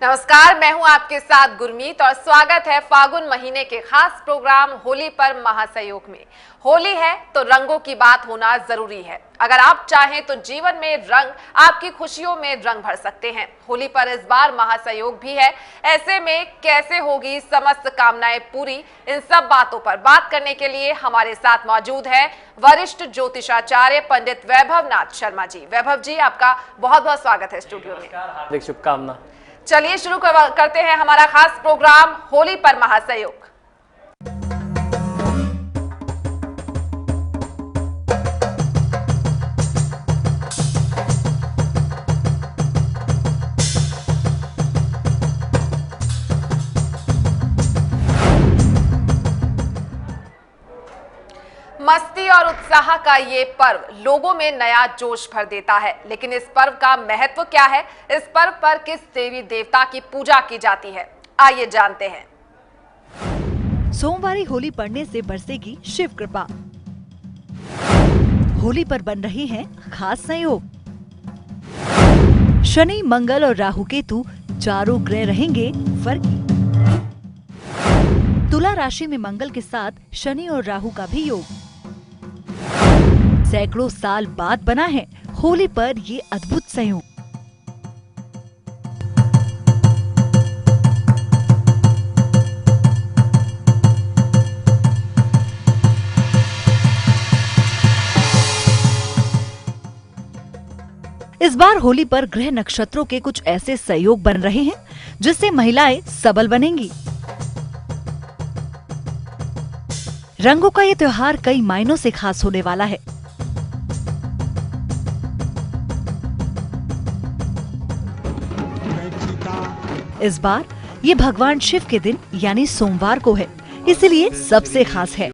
नमस्कार, मैं हूं आपके साथ गुरमीत और स्वागत है फागुन महीने के खास प्रोग्राम होली पर महासहयोग में। होली है तो रंगों की बात होना जरूरी है। अगर आप चाहें तो जीवन में रंग आपकी खुशियों में रंग भर सकते हैं। होली पर इस बार महासहयोग भी है। ऐसे में कैसे होगी समस्त कामनाएं पूरी, इन सब बातों पर बात करने के लिए हमारे साथ मौजूद है वरिष्ठ ज्योतिषाचार्य पंडित वैभव नाथ शर्मा जी। वैभव जी, आपका बहुत बहुत स्वागत है स्टूडियो में। हार्दिक शुभकामना। चलिए शुरू करते हैं हमारा खास प्रोग्राम होली पर महासहयोग। मस्ती और उत्साह का ये पर्व लोगों में नया जोश भर देता है, लेकिन इस पर्व का महत्व क्या है? इस पर्व पर किस देवी देवता की पूजा की जाती है, आइए जानते हैं। सोमवारी होली पड़ने से बरसेगी शिव कृपा। होली पर बन रहे हैं खास संयोग। शनि, मंगल और राहु केतु चारों ग्रह रहेंगे वर्गी। तुला राशि में मंगल के साथ शनि और राहु का भी योग। सैकड़ों साल बाद बना है होली पर ये अद्भुत संयोग। इस बार होली पर ग्रह नक्षत्रों के कुछ ऐसे संयोग बन रहे हैं जिससे महिलाएं सबल बनेंगी। रंगों का ये त्योहार कई मायनों से खास होने वाला है। इस बार ये भगवान शिव के दिन यानी सोमवार को है, इसलिए सबसे खास है।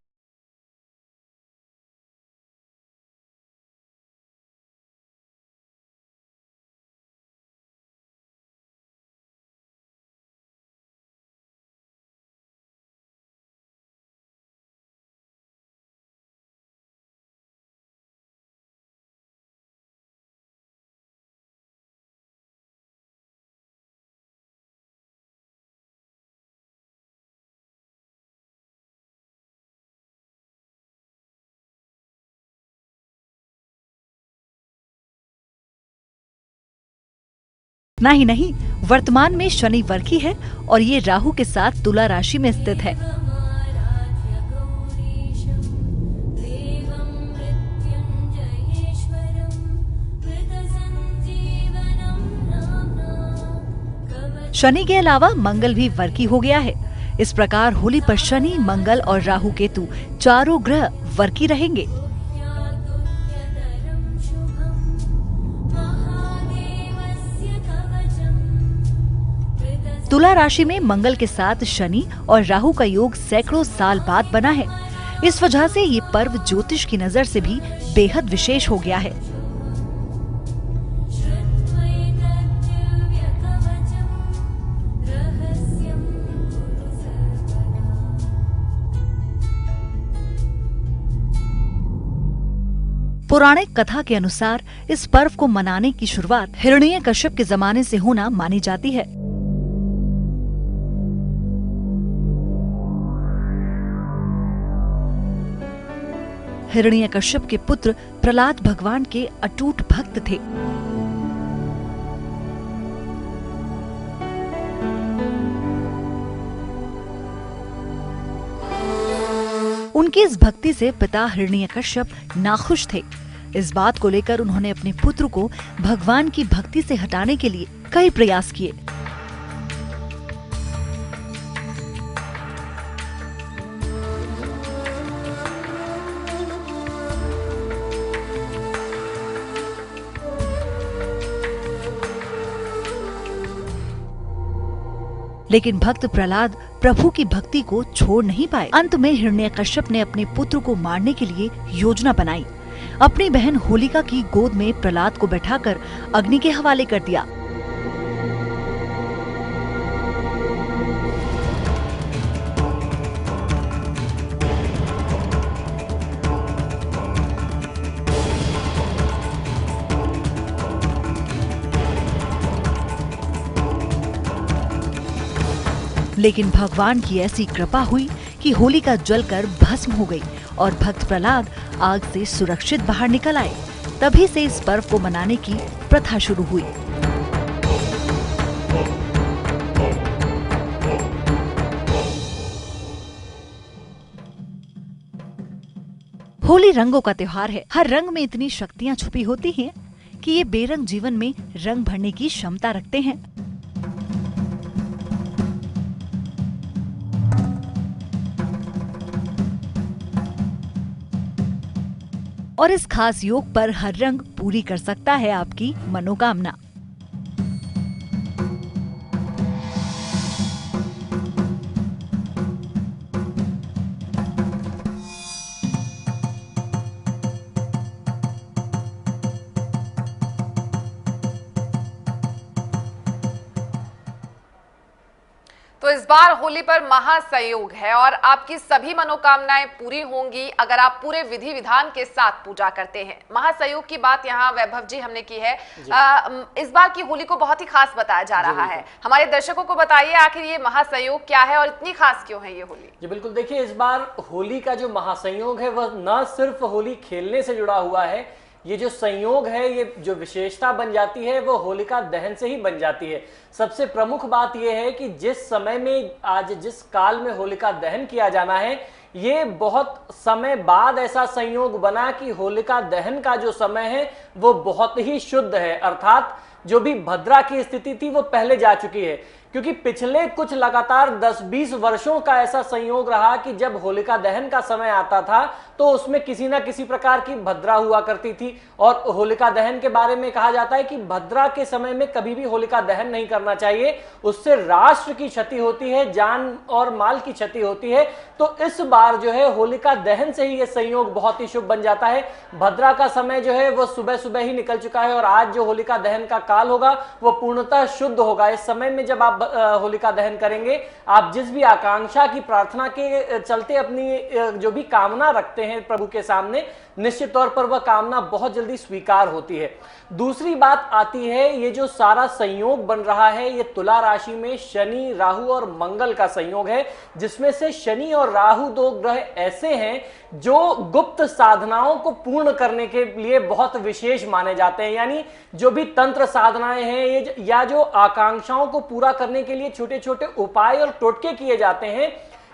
ना ही नहीं, वर्तमान में शनि वर्गी है और ये राहु के साथ तुला राशि में स्थित है। शनि के अलावा मंगल भी वर्गी हो गया है। इस प्रकार होली पर शनि, मंगल और राहु केतु चारों ग्रह वर्गी रहेंगे। तुला राशि में मंगल के साथ शनि और राहु का योग सैकड़ों साल बाद बना है। इस वजह से ये पर्व ज्योतिष की नजर से भी बेहद विशेष हो गया है। पौराणिक कथा के अनुसार इस पर्व को मनाने की शुरुआत हिरण्यकश्यप के जमाने से होना मानी जाती है। हिरण्यकश्यप के पुत्र प्रहलाद भगवान के अटूट भक्त थे। उनकी इस भक्ति से पिता हिरण्यकश्यप नाखुश थे। इस बात को लेकर उन्होंने अपने पुत्र को भगवान की भक्ति से हटाने के लिए कई प्रयास किए। लेकिन भक्त प्रहलाद प्रभु की भक्ति को छोड़ नहीं पाए। अंत में हिरण्यकश्यप ने अपने पुत्र को मारने के लिए योजना बनाई। अपनी बहन होलिका की गोद में प्रहलाद को बैठाकर अग्नि के हवाले कर दिया। लेकिन भगवान की ऐसी कृपा हुई कि होलिका जलकर भस्म हो गई और भक्त प्रहलाद आग से सुरक्षित बाहर निकल आए। तभी से इस पर्व को मनाने की प्रथा शुरू हुई। होली रंगों का त्योहार है। हर रंग में इतनी शक्तियाँ छुपी होती हैं कि ये बेरंग जीवन में रंग भरने की क्षमता रखते हैं। और इस खास योग पर हर रंग पूरी कर सकता है आपकी मनोकामना। तो इस बार होली पर महासंयोग है और आपकी सभी मनोकामनाएं पूरी होंगी अगर आप पूरे विधि विधान के साथ पूजा करते हैं। महासंयोग की बात यहाँ वैभव जी हमने की है। इस बार की होली को बहुत ही खास बताया जा रहा है। हमारे दर्शकों को बताइए आखिर ये महासंयोग क्या है और इतनी खास क्यों है ये होली? जी बिल्कुल, देखिए इस बार होली का जो महासंयोग है वह न सिर्फ होली खेलने से जुड़ा हुआ है, ये जो संयोग है, ये जो विशेषता बन जाती है वो होलिका दहन से ही बन जाती है। सबसे प्रमुख बात यह है कि जिस समय में आज जिस काल में होलिका दहन किया जाना है, ये बहुत समय बाद ऐसा संयोग बना कि होलिका दहन का जो समय है वो बहुत ही शुद्ध है, अर्थात जो भी भद्रा की स्थिति थी वो पहले जा चुकी है। क्योंकि पिछले कुछ लगातार 10-20 वर्षों का ऐसा संयोग रहा कि जब होलिका दहन का समय आता था तो उसमें किसी ना किसी प्रकार की भद्रा हुआ करती थी। और होलिका दहन के बारे में कहा जाता है कि भद्रा के समय में कभी भी होलिका दहन नहीं करना चाहिए, उससे राष्ट्र की क्षति होती है, जान और माल की क्षति होती है। तो इस बार जो है होलिका दहन से ही ये संयोग बहुत ही शुभ बन जाता है। भद्रा का समय जो है वो सुबह सुबह ही निकल चुका है और आज जो होलिका दहन का काल होगा वो पूर्णतः शुद्ध होगा। इस समय में जब आप होलिका दहन करेंगे, आप जिस भी आकांक्षा की प्रार्थना के चलते अपनी जो भी कामना रखते हैं प्रभु के सामने, निश्चित तौर पर वह कामना बहुत जल्दी स्वीकार होती है। दूसरी बात आती है, ये जो सारा संयोग बन रहा है ये तुला राशि में शनि, राहु और मंगल का संयोग है, जिसमें से शनि और राहु दो ग्रह ऐसे हैं जो गुप्त साधनाओं को पूर्ण करने के लिए बहुत विशेष माने जाते हैं। यानी जो भी तंत्र साधनाएं हैं ये या जो आकांक्षाओं को पूरा करने के लिए छोटे छोटे उपाय और टोटके किए जाते हैं,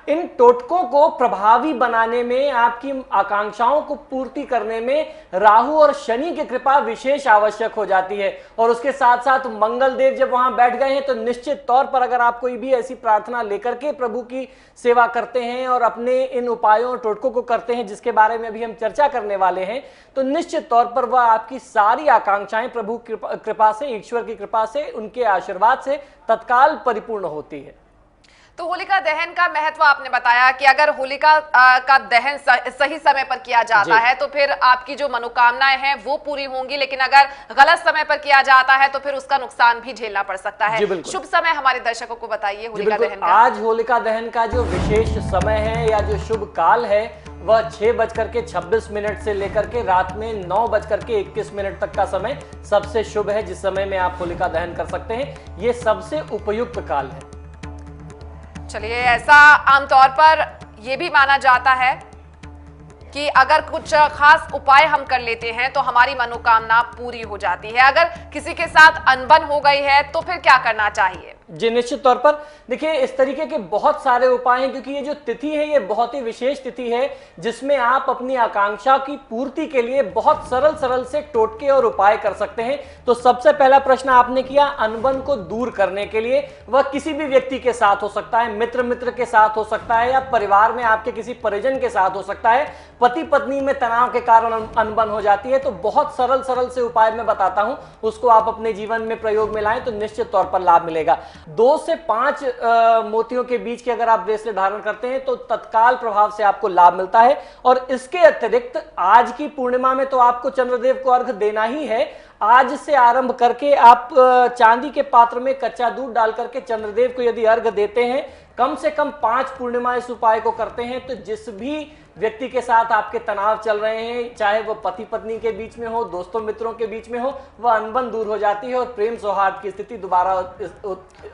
इन टोटकों को प्रभावी बनाने में, आपकी आकांक्षाओं को पूर्ति करने में राहु और शनि की कृपा विशेष आवश्यक हो जाती है। और उसके साथ साथ मंगल देव जब वहां बैठ गए हैं तो निश्चित तौर पर अगर आप कोई भी ऐसी प्रार्थना लेकर के प्रभु की सेवा करते हैं और अपने इन उपायों और टोटकों को करते हैं जिसके बारे में अभी हम चर्चा करने वाले हैं, तो निश्चित तौर पर वह आपकी सारी आकांक्षाएं प्रभु कृपा से, ईश्वर की कृपा से, उनके आशीर्वाद से तत्काल परिपूर्ण होती है। तो होलिका दहन का महत्व आपने बताया कि अगर होलिका का दहन सही समय पर किया जाता है तो फिर आपकी जो मनोकामनाएं हैं वो पूरी होंगी, लेकिन अगर गलत समय पर किया जाता है तो फिर उसका नुकसान भी झेलना पड़ सकता है। शुभ समय हमारे दर्शकों को बताइए होलिका दहन का। आज होलिका दहन का जो विशेष समय है या जो शुभ काल है वह 6:26 से लेकर के रात में 9:21 तक का समय सबसे शुभ है, जिस समय में आप होलिका दहन कर सकते हैं। ये सबसे उपयुक्त काल है। चलिए, ऐसा आमतौर पर यह भी माना जाता है कि अगर कुछ खास उपाय हम कर लेते हैं तो हमारी मनोकामना पूरी हो जाती है। अगर किसी के साथ अनबन हो गई है तो फिर क्या करना चाहिए? जी निश्चित तौर पर देखिए इस तरीके के बहुत सारे उपाय हैं, क्योंकि ये जो तिथि है ये बहुत ही विशेष तिथि है जिसमें आप अपनी आकांक्षा की पूर्ति के लिए बहुत सरल से टोटके और उपाय कर सकते हैं। तो सबसे पहला प्रश्न आपने किया अनबन को दूर करने के लिए, वह किसी भी व्यक्ति के साथ हो सकता है, मित्र के साथ हो सकता है या परिवार में आपके किसी परिजन के साथ हो सकता है। पति पत्नी में तनाव के कारण अनबन हो जाती है, तो बहुत सरल से उपाय मैं बताता हूं, उसको आप अपने जीवन में प्रयोग में लाएं तो निश्चित तौर पर लाभ मिलेगा। 2 से 5 मोतियों के बीच के अगर आप ब्रेसलेट धारण करते हैं तो तत्काल प्रभाव से आपको लाभ मिलता है। और इसके अतिरिक्त आज की पूर्णिमा में तो आपको चंद्रदेव को अर्घ देना ही है। आज से आरंभ करके आप चांदी के पात्र में कच्चा दूध डाल करके चंद्रदेव को यदि अर्घ देते हैं, कम से कम 5 पूर्णिमा इस उपाय को करते हैं, तो जिस भी व्यक्ति के साथ आपके तनाव चल रहे हैं, चाहे वो पति पत्नी के बीच में हो, दोस्तों मित्रों के बीच में हो, वह अनबन दूर हो जाती है और प्रेम सौहार्द की स्थिति दोबारा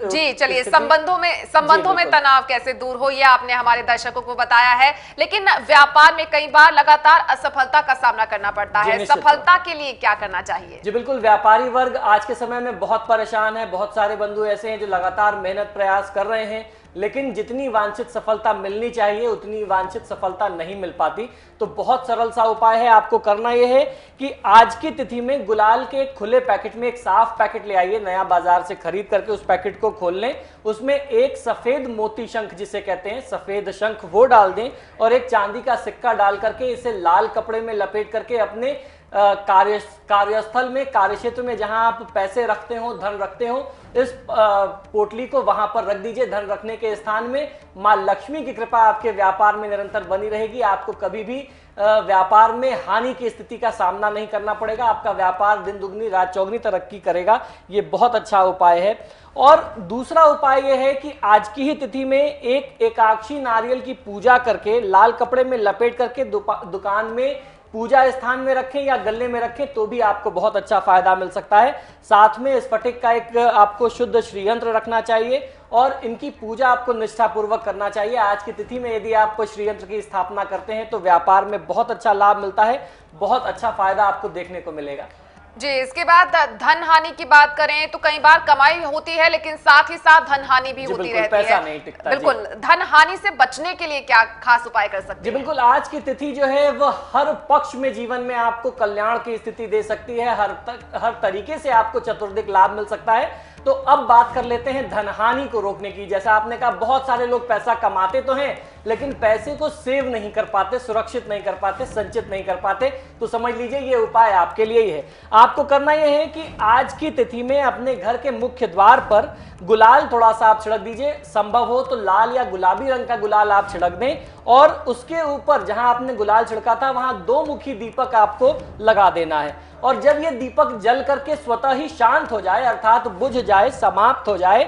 जी चलिए, संबंधों में तनाव कैसे दूर हो, ये आपने हमारे दर्शकों को बताया है। लेकिन व्यापार में कई बार लगातार असफलता का सामना करना पड़ता है, सफलता के लिए क्या करना चाहिए? जी बिल्कुल, व्यापारी वर्ग आज के समय में बहुत परेशान है। बहुत सारे बंधु ऐसे हैं जो लगातार मेहनत प्रयास कर रहे हैं, लेकिन जितनी वांछित सफलता मिलनी चाहिए उतनी वांछित सफलता नहीं मिल पाती। तो बहुत सरल सा उपाय है, आपको करना यह है कि आज की तिथि में गुलाल के खुले पैकेट में एक साफ पैकेट ले आइए, नया बाजार से खरीद करके उस पैकेट को खोल लें, उसमें एक सफेद मोती शंख जिसे कहते हैं सफेद शंख वो डाल दें और एक चांदी का सिक्का डाल करके इसे लाल कपड़े में लपेट करके अपने कार्यस्थल में, कार्यक्षेत्र में जहां आप पैसे रखते हो, धन रखते हो, इस पोटली को वहां पर रख दीजिए। धन रखने के स्थान में मां लक्ष्मी की कृपा आपके व्यापार में निरंतर बनी रहेगी। आपको कभी भी व्यापार में हानि की स्थिति का सामना नहीं करना पड़ेगा। आपका व्यापार दिन दुगनी रात चौगनी तरक्की करेगा। ये बहुत अच्छा उपाय है। और दूसरा उपाय यह है कि आज की ही तिथि में एक एकाक्षी नारियल की पूजा करके लाल कपड़े में लपेट करके दुकान में पूजा स्थान में रखें या गले में रखें तो भी आपको बहुत अच्छा फायदा मिल सकता है। साथ में स्फटिक का एक आपको शुद्ध श्रीयंत्र रखना चाहिए और इनकी पूजा आपको निष्ठापूर्वक करना चाहिए। आज की तिथि में यदि आप श्रीयंत्र की स्थापना करते हैं तो व्यापार में बहुत अच्छा लाभ मिलता है, बहुत अच्छा फायदा आपको देखने को मिलेगा। जी, इसके बाद धन हानि की बात करें तो कई बार कमाई होती है लेकिन साथ ही साथ धन हानि भी होती रहती है, पैसा नहीं टिकता। बिल्कुल, धन हानि से बचने के लिए क्या खास उपाय कर सकते हैं? जी बिल्कुल, आज की तिथि जो है वह हर पक्ष में जीवन में आपको कल्याण की स्थिति दे सकती है, हर तरीके से आपको चतुर्दिक लाभ मिल सकता है। तो अब बात कर लेते हैं धन हानि को रोकने की। जैसा आपने कहा, बहुत सारे लोग पैसा कमाते तो हैं लेकिन पैसे को सेव नहीं कर पाते, सुरक्षित नहीं कर पाते, संचित नहीं कर पाते। तो समझ लीजिए ये उपाय आपके लिए ही है। आपको करना यह है कि आज की तिथि में अपने घर के मुख्य द्वार पर गुलाल थोड़ा सा आप छिड़क दीजिए। संभव हो तो लाल या गुलाबी रंग का गुलाल आप छिड़क दें और उसके ऊपर जहां आपने गुलाल छिड़का था वहां 2 मुखी दीपक आपको लगा देना है। और जब ये दीपक जल करके स्वतः ही शांत हो जाए, अर्थात बुझ जाए, समाप्त हो जाए,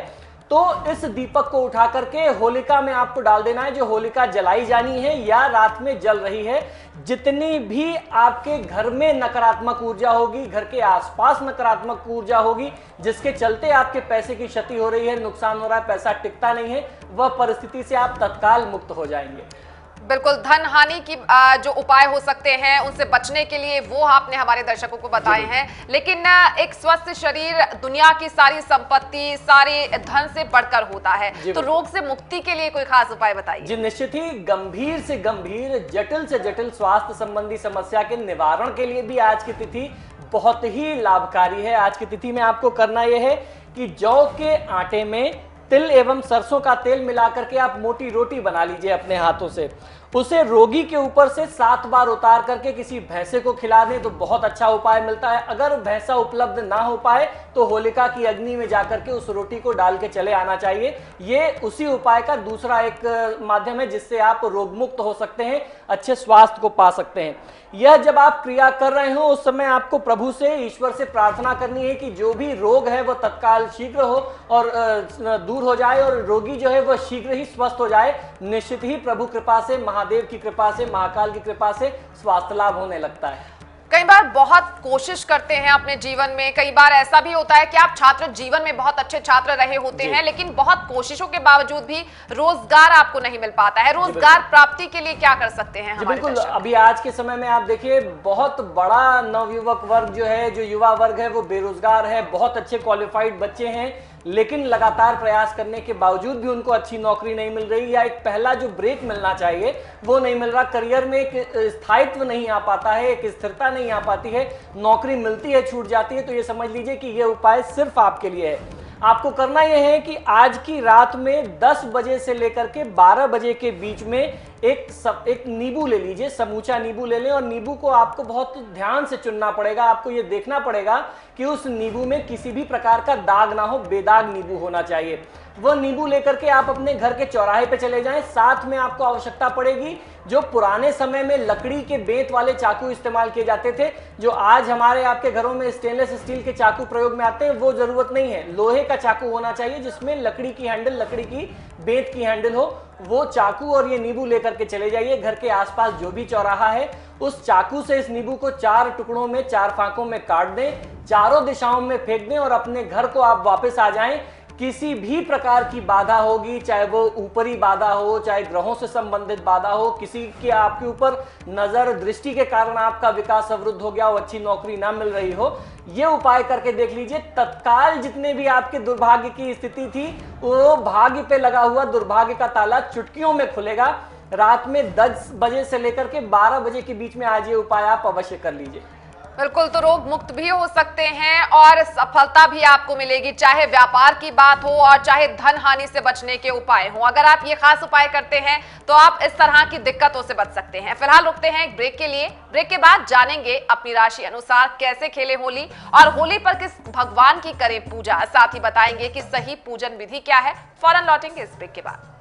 तो इस दीपक को उठा करके होलिका में आपको डाल देना है। जो होलिका जलाई जानी है या रात में जल रही है, जितनी भी आपके घर में नकारात्मक ऊर्जा होगी, घर के आसपास नकारात्मक ऊर्जा होगी, जिसके चलते आपके पैसे की क्षति हो रही है, नुकसान हो रहा है, पैसा टिकता नहीं है, वह परिस्थिति से आप तत्काल मुक्त हो जाएंगे। बिल्कुल, धन हानि की जो उपाय हो सकते हैं उनसे बचने के लिए वो आपने हमारे दर्शकों को बताए हैं। लेकिन एक स्वस्थ शरीर दुनिया की सारी संपत्ति, सारे धन से बढ़कर होता है, तो रोग से मुक्ति के लिए कोई खास उपाय बताइए। जी निश्चित ही, गंभीर से गंभीर, जटिल से जटिल स्वास्थ्य संबंधी समस्या के निवारण के लिए भी आज की तिथि बहुत ही लाभकारी है। आज की तिथि में आपको करना यह है कि जौ के आटे में तिल एवं सरसों का तेल मिलाकर के आप मोटी रोटी बना लीजिए अपने हाथों से। उसे रोगी के ऊपर से 7 बार उतार करके किसी भैंसे को खिला दें तो बहुत अच्छा उपाय मिलता है। अगर भैंसा उपलब्ध ना हो पाए तो होलिका की अग्नि में जाकर के उस रोटी को डाल के चले आना चाहिए। ये उसी उपाय का दूसरा एक माध्यम है जिससे आप रोगमुक्त हो सकते हैं, अच्छे स्वास्थ्य को पा सकते हैं। यह जब आप क्रिया कर रहे हो उस समय आपको प्रभु से, ईश्वर से प्रार्थना करनी है कि जो भी रोग है वह तत्काल शीघ्र हो और दूर हो जाए और रोगी जो है वह शीघ्र ही स्वस्थ हो जाए। निश्चित ही प्रभु कृपा से, महादेव की कृपा से, महाकाल की कृपा से स्वास्थ्य लाभ होने लगता है। कई बार बहुत कोशिश करते हैं अपने जीवन में, कई बार ऐसा भी होता है कि आप छात्र जीवन में बहुत अच्छे छात्र रहे होते हैं लेकिन बहुत कोशिशों के बावजूद भी रोजगार आपको नहीं मिल पाता है। रोजगार प्राप्ति के लिए क्या कर सकते हैं हमारे बिल्कुल, अभी आज के समय में आप देखिए बहुत बड़ा नवयुवक वर्ग जो है, जो युवा वर्ग है, वो बेरोजगार है। बहुत अच्छे क्वालिफाइड बच्चे हैं लेकिन लगातार प्रयास करने के बावजूद भी उनको अच्छी नौकरी नहीं मिल रही या एक पहला जो ब्रेक मिलना चाहिए वो नहीं मिल रहा। करियर में एक स्थायित्व नहीं आ पाता है, एक स्थिरता नहीं आ पाती है, नौकरी मिलती है छूट जाती है। तो ये समझ लीजिए कि ये उपाय सिर्फ आपके लिए है। आपको करना यह है कि आज की रात में 10 बजे से लेकर के 12 बजे के बीच में एक नींबू ले लीजिए, समूचा नींबू ले लें और नींबू को आपको बहुत ध्यान से चुनना पड़ेगा। आपको ये देखना पड़ेगा कि उस नींबू में किसी भी प्रकार का दाग ना हो, बेदाग नींबू होना चाहिए। वह नींबू लेकर के आप अपने घर के चौराहे पे चले जाएं। साथ में आपको आवश्यकता पड़ेगी जो पुराने समय में लकड़ी के बेंत वाले चाकू इस्तेमाल किए जाते थे, जो आज हमारे आपके घरों में स्टेनलेस स्टील के चाकू प्रयोग में आते हैं, वो जरूरत नहीं है। लोहे का चाकू होना चाहिए जिसमें लकड़ी की हैंडल, लकड़ी की बेंत की हैंडल हो। वो चाकू और ये नींबू लेकर के चले जाइए। घर के आसपास जो भी चौराहा है, उस चाकू से इस नींबू को 4 टुकड़ों में, 4 फांकों में काट दें, चारों दिशाओं में फेंक दें और अपने घर को आप वापस आ जाएं। किसी भी प्रकार की बाधा होगी, चाहे वो ऊपरी बाधा हो, चाहे ग्रहों से संबंधित बाधा हो, किसी की आपके ऊपर नजर दृष्टि के कारण आपका विकास अवरुद्ध हो गया हो, अच्छी नौकरी ना मिल रही हो, ये उपाय करके देख लीजिए। तत्काल जितने भी आपके दुर्भाग्य की स्थिति थी, वो भाग्य पे लगा हुआ दुर्भाग्य का ताला चुटकियों में खुलेगा। रात में 10 बजे से लेकर के 12 बजे के बीच में आज ये उपाय आप अवश्य कर लीजिए। बिल्कुल, तो रोग मुक्त भी हो सकते हैं और सफलता भी आपको मिलेगी, चाहे व्यापार की बात हो और चाहे धन हानि से बचने के उपाय हो। अगर आप ये खास उपाय करते हैं तो आप इस तरह की दिक्कतों से बच सकते हैं। फिलहाल रुकते हैं एक ब्रेक के लिए। ब्रेक के बाद जानेंगे अपनी राशि अनुसार कैसे खेलें होली और होली पर किस भगवान की करें पूजा। साथ ही बताएंगे कि सही पूजन विधि क्या है। फौरन लौटेंगे इस ब्रेक के बाद।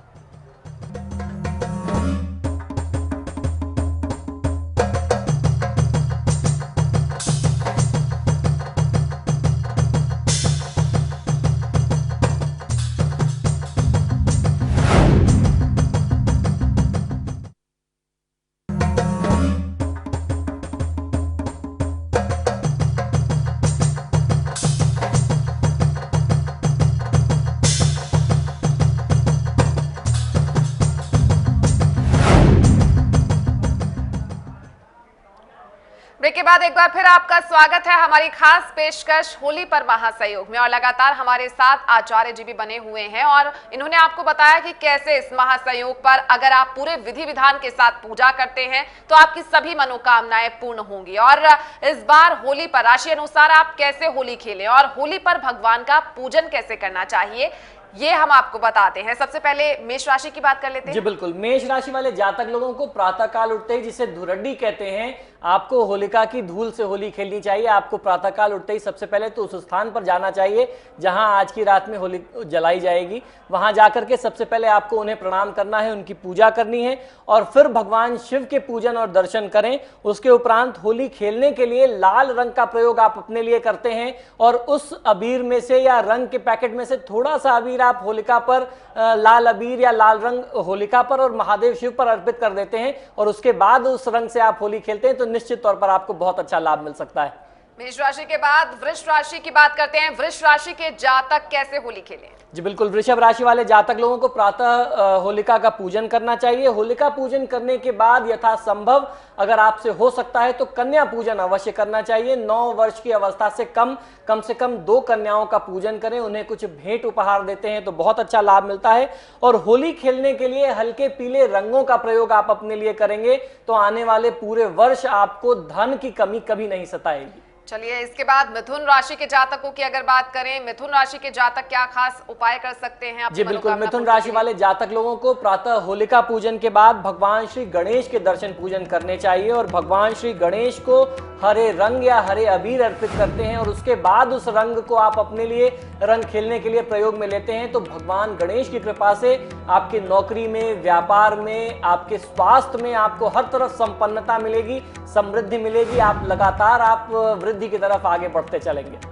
ब्रेक के बाद एक बार फिर आपका स्वागत है हमारी खास पेशकश होली पर महासहयोग में। और लगातार हमारे साथ आचार्य जी भी बने हुए हैं और इन्होंने आपको बताया कि कैसे इस महासहयोग पर अगर आप पूरे विधि विधान के साथ पूजा करते हैं तो आपकी सभी मनोकामनाएं पूर्ण होंगी। और इस बार होली पर राशि अनुसार आप कैसे होली खेलें और होली पर भगवान का पूजन कैसे करना चाहिए, ये हम आपको बताते हैं। सबसे पहले मेष राशि की बात कर लेते हैं। जी बिल्कुल, मेष राशि वाले जातक लोगों को प्रातः काल उठते ही, जिसे धुरड्डी कहते हैं, आपको होलिका की धूल से होली खेलनी चाहिए। आपको प्रातः काल उठते ही सबसे पहले तो उस स्थान पर जाना चाहिए जहां आज की रात में होली जलाई जाएगी। वहां जाकर के सबसे पहले आपको उन्हें प्रणाम करना है, उनकी पूजा करनी है और फिर भगवान शिव के पूजन और दर्शन करें। उसके उपरांत होली खेलने के लिए लाल रंग का प्रयोग आप अपने लिए करते हैं और उस अबीर में से या रंग के पैकेट में से थोड़ा सा अबीर आप होलिका पर, लाल अबीर या लाल रंग होलिका पर और महादेव शिव पर अर्पित कर देते हैं और उसके बाद उस रंग से आप होली खेलते हैं तो निश्चित तौर पर आपको बहुत अच्छा लाभ मिल सकता है। मेष राशि के बाद वृष राशि की बात करते हैं। वृष राशि के जातक कैसे होली खेलें? जी बिल्कुल, वृषभ राशि वाले जातक लोगों को प्रातः होलिका का पूजन करना चाहिए। होलिका पूजन करने के बाद यथासंभव अगर आपसे हो सकता है तो कन्या पूजन अवश्य करना चाहिए। 9 वर्ष की अवस्था से कम से कम 2 कन्याओं का पूजन करें, उन्हें कुछ भेंट उपहार देते हैं तो बहुत अच्छा लाभ मिलता है। और होली खेलने के लिए हल्के पीले रंगों का प्रयोग आप अपने लिए करेंगे तो आने वाले पूरे वर्ष आपको धन की कमी कभी नहीं सताएगी। चलिए, इसके बाद मिथुन राशि के जातकों की अगर बात करें, मिथुन राशि के जातक क्या खास उपाय कर सकते हैं? जी बिल्कुल, मिथुन राशि वाले जातक लोगों को प्रातः होलिका पूजन के बाद भगवान श्री गणेश के दर्शन पूजन करने चाहिए और भगवान श्री गणेश को हरे रंग या हरे अबीर अर्पित करते हैं और उसके बाद उस रंग को आप अपने लिए रंग खेलने के लिए प्रयोग में लेते हैं तो भगवान गणेश की कृपा से आपकी नौकरी में, व्यापार में, आपके स्वास्थ्य में आपको हर तरफ संपन्नता मिलेगी, समृद्धि मिलेगी। आप लगातार आप वृद्धि की तरफ आगे बढ़ते चलेंगे।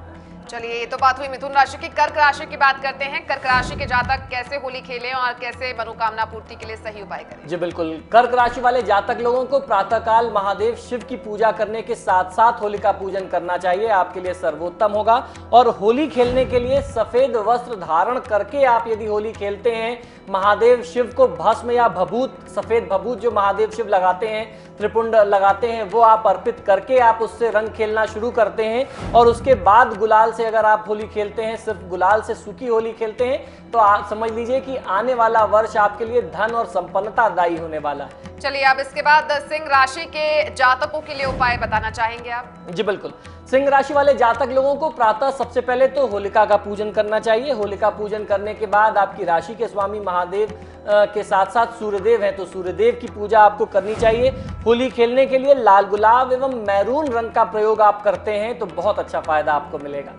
चलिए, ये तो बात हुई मिथुन राशि की। कर्क राशि की बात करते हैं। कर्क राशि के जातक कैसे होली खेलें और कैसे मनोकामना पूर्ति के लिए सही उपाय करें? जी बिल्कुल, कर्क राशि वाले जातक लोगों को प्रातःकाल महादेव शिव की पूजा करने के साथ साथ होलिका पूजन करना चाहिए, आपके लिए सर्वोत्तम होगा। और होली खेलने के लिए सफेद वस्त्र धारण करके आप यदि होली खेलते हैं, महादेव शिव को भस्म या भभूत, सफेद भभूत जो महादेव शिव लगाते हैं, त्रिपुंड लगाते हैं, वो आप अर्पित करके आप उससे रंग खेलना शुरू करते हैं और उसके बाद गुलाल से अगर आप होली खेलते हैं, सिर्फ गुलाल से सूखी होली खेलते हैं तो आप समझ लीजिए कि आने वाला वर्ष आपके लिए धन और संपन्नता दायी होने वाला है। चलिए, अब इसके बाद सिंह राशि के जातकों के लिए उपाय बताना चाहेंगे आप? जी बिल्कुल, सिंह राशि वाले जातक लोगों को प्रातः सबसे पहले तो होलिका का पूजन करना चाहिए। होलिका पूजन करने के बाद आपकी राशि के स्वामी महादेव के साथ साथ सूर्यदेव हैं तो सूर्यदेव की पूजा आपको करनी चाहिए। होली खेलने के लिए लाल गुलाब एवं मैरून रंग का प्रयोग आप करते हैं तो बहुत अच्छा फायदा आपको मिलेगा।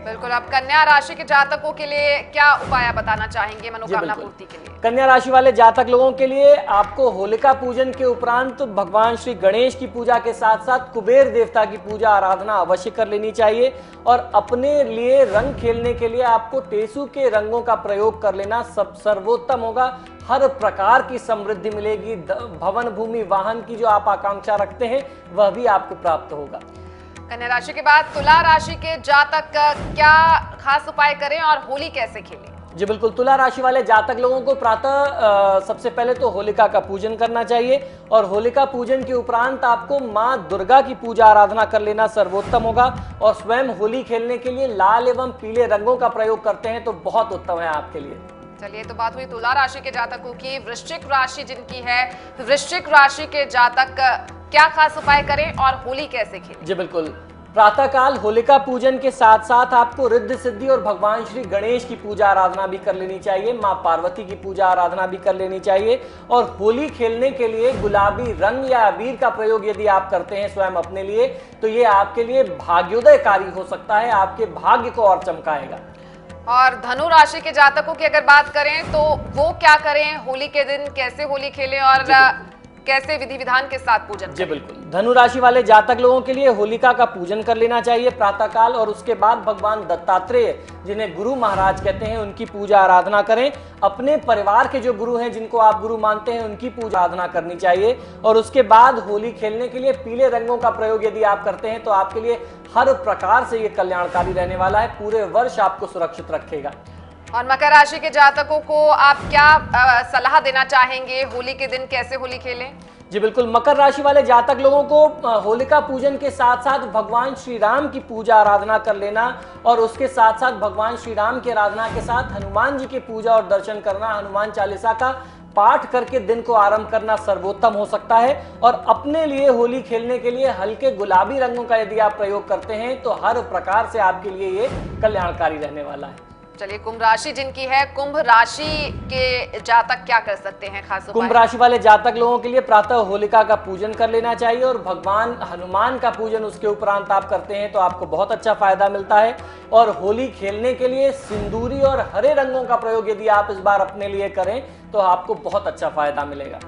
बिल्कुल। अब कन्या राशि के जातकों के लिए क्या उपाय बताना चाहेंगे मनोकामना पूर्ति के लिए? कन्या राशि वाले जातक लोगों के लिए आपको होलिका पूजन के उपरांत भगवान श्री गणेश की पूजा के साथ साथ कुबेर देवता की पूजा आराधना अवश्य कर लेनी चाहिए। और अपने लिए रंग खेलने के लिए आपको टेसू के रंगों का प्रयोग कर लेना सर्वोत्तम होगा। हर प्रकार की समृद्धि मिलेगी। भवन भूमि वाहन की जो आप आकांक्षा रखते हैं वह भी आपको प्राप्त होगा। कन्या राशि के बाद तुला राशि के जातक क्या खास उपाय करें और होली कैसे खेलें? जी बिल्कुल, तुला राशि वाले जातक लोगों को प्रातः सबसे पहले तो होलिका का पूजन करना चाहिए और होलिका पूजन के उपरांत आपको मां दुर्गा की पूजा आराधना कर लेना सर्वोत्तम होगा। और स्वयं होली खेलने के लिए लाल एवं पीले रंगों का प्रयोग करते हैं तो बहुत उत्तम है आपके लिए। चलिए, तो बात हुई तुला राशि के जातकों की। वृश्चिक राशि जिनकी है, वृश्चिक राशि के जातक क्या खास उपाय करें और होली कैसे खेलें? जी बिल्कुल, प्रातःकाल होलिका पूजन के साथ साथ आपको रिद्धि सिद्धि और भगवान श्री गणेश की पूजा आराधना भी कर लेनी चाहिए। मां पार्वती की पूजा आराधना भी कर लेनी चाहिए। और होली खेलने के लिए गुलाबी रंग या अबीर का प्रयोग यदि आप करते हैं स्वयं अपने लिए तो ये आपके लिए भाग्योदयकारी हो सकता है, आपके भाग्य को और चमकाएगा। और धनु राशि के जातकों की अगर बात करें तो वो क्या करें, होली के दिन कैसे होली खेलें और कैसे विधि विधान के साथ पूजन? जी बिल्कुल, धनु राशि वाले जातक लोगों के लिए होलिका का पूजन कर लेना चाहिए प्रातःकाल और उसके बाद भगवान दत्तात्रेय जिन्हें गुरु महाराज कहते हैं उनकी पूजा आराधना करें। अपने परिवार के जो गुरु हैं जिनको आप गुरु मानते हैं उनकी पूजा आराधना करनी चाहिए। और उसके बाद होली खेलने के लिए पीले रंगों का प्रयोग यदि आप करते हैं तो आपके लिए हर प्रकार से ये कल्याणकारी रहने वाला है, पूरे वर्ष आपको सुरक्षित रखेगा। और मकर राशि के जातकों को आप क्या सलाह देना चाहेंगे, होली के दिन कैसे होली खेलें? जी बिल्कुल, मकर राशि वाले जातक लोगों को होलिका पूजन के साथ साथ भगवान श्री राम की पूजा आराधना कर लेना और उसके साथ साथ भगवान श्री राम की आराधना के साथ हनुमान जी की पूजा और दर्शन करना, हनुमान चालीसा का पाठ करके दिन को आरंभ करना सर्वोत्तम हो सकता है। और अपने लिए होली खेलने के लिए हल्के गुलाबी रंगों का यदि आप प्रयोग करते हैं तो हर प्रकार से आपके लिए ये कल्याणकारी रहने वाला है। चलिए, कुंभ राशि जिनकी है, कुंभ राशि के जातक क्या कर सकते हैं खास उपाय? कुंभ राशि वाले जातक लोगों के लिए प्रातः होलिका का पूजन कर लेना चाहिए और भगवान हनुमान का पूजन उसके उपरांत आप करते हैं तो आपको बहुत अच्छा फायदा मिलता है। और होली खेलने के लिए सिंदूरी और हरे रंगों का प्रयोग यदि आप इस बार अपने लिए करें तो आपको बहुत अच्छा फायदा मिलेगा।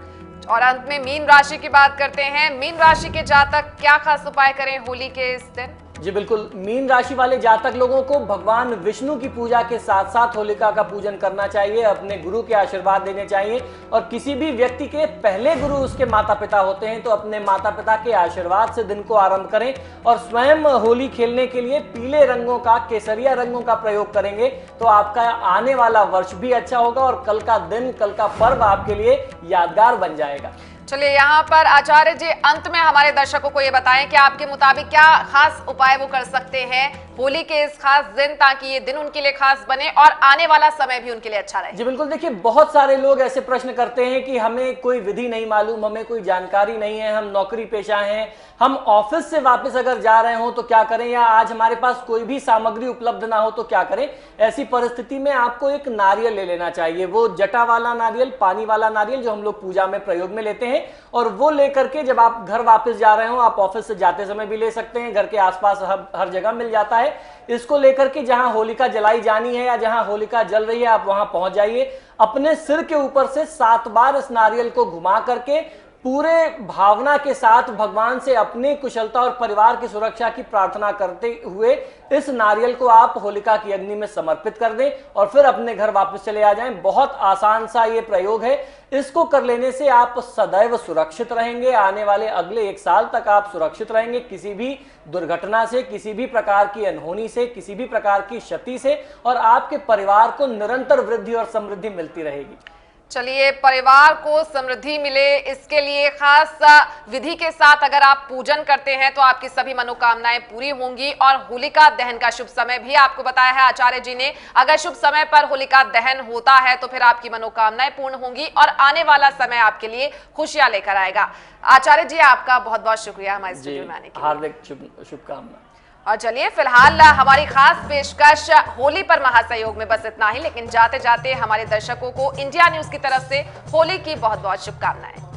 और अंत में मीन राशि की बात करते हैं। मीन राशि के जातक क्या खास उपाय करें होली के इस दिन? जी बिल्कुल, मीन राशि वाले जातक लोगों को भगवान विष्णु की पूजा के साथ साथ होलिका का पूजन करना चाहिए, अपने गुरु के आशीर्वाद लेने चाहिए। और किसी भी व्यक्ति के पहले गुरु उसके माता पिता होते हैं तो अपने माता पिता के आशीर्वाद से दिन को आरंभ करें। और स्वयं होली खेलने के लिए पीले रंगों का, केसरिया रंगों का प्रयोग करेंगे तो आपका आने वाला वर्ष भी अच्छा होगा और कल का दिन, कल का पर्व आपके लिए यादगार बन जाएगा। चलिए, यहाँ पर आचार्य जी अंत में हमारे दर्शकों को ये बताएं कि आपके मुताबिक क्या खास उपाय वो कर सकते हैं होली के इस खास दिन ताकि ये दिन उनके लिए खास बने और आने वाला समय भी उनके लिए अच्छा रहे? जी बिल्कुल, देखिए बहुत सारे लोग ऐसे प्रश्न करते हैं कि हमें कोई विधि नहीं मालूम, हमें कोई जानकारी नहीं है, हम नौकरी पेशा हैं, हम ऑफिस से वापस अगर जा रहे हो तो क्या करें, या आज हमारे पास कोई भी सामग्री उपलब्ध ना हो तो क्या करें। ऐसी परिस्थिति में आपको एक नारियल ले लेना चाहिए, वो जटा वाला नारियल, पानी वाला नारियल जो हम लोग पूजा में प्रयोग में लेते हैं। और वो लेकर के जब आप घर वापस जा रहे हो, आप ऑफिस से जाते समय भी ले सकते हैं, घर के आसपास हर जगह मिल जाता है। इसको लेकर के जहां होलिका जलाई जानी है या जहां होलिका जल रही है आप वहां पहुंच जाइए। अपने सिर के ऊपर से 7 बार इस नारियल को घुमा करके पूरे भावना के साथ भगवान से अपनी कुशलता और परिवार की सुरक्षा की प्रार्थना करते हुए इस नारियल को आप होलिका की अग्नि में समर्पित कर दें और फिर अपने घर वापस चले आ जाएं। बहुत आसान सा ये प्रयोग है, इसको कर लेने से आप सदैव सुरक्षित रहेंगे। आने वाले अगले 1 साल तक आप सुरक्षित रहेंगे, किसी भी दुर्घटना से, किसी भी प्रकार की अनहोनी से, किसी भी प्रकार की क्षति से, और आपके परिवार को निरंतर वृद्धि और समृद्धि मिलती रहेगी। चलिए, परिवार को समृद्धि मिले इसके लिए खास विधि के साथ अगर आप पूजन करते हैं तो आपकी सभी मनोकामनाएं पूरी होंगी। और होलिका दहन का शुभ समय भी आपको बताया है आचार्य जी ने। अगर शुभ समय पर होलिका दहन होता है तो फिर आपकी मनोकामनाएं पूर्ण होंगी और आने वाला समय आपके लिए खुशियां लेकर आएगा। आचार्य जी, आपका बहुत बहुत शुक्रिया हमारे स्टूडियो में आने के लिए। हार्दिक शुभकामनाएं। और चलिए, फिलहाल हमारी खास पेशकश होली पर महासहयोग में बस इतना ही, लेकिन जाते जाते हमारे दर्शकों को इंडिया न्यूज की तरफ से होली की बहुत बहुत शुभकामनाएं।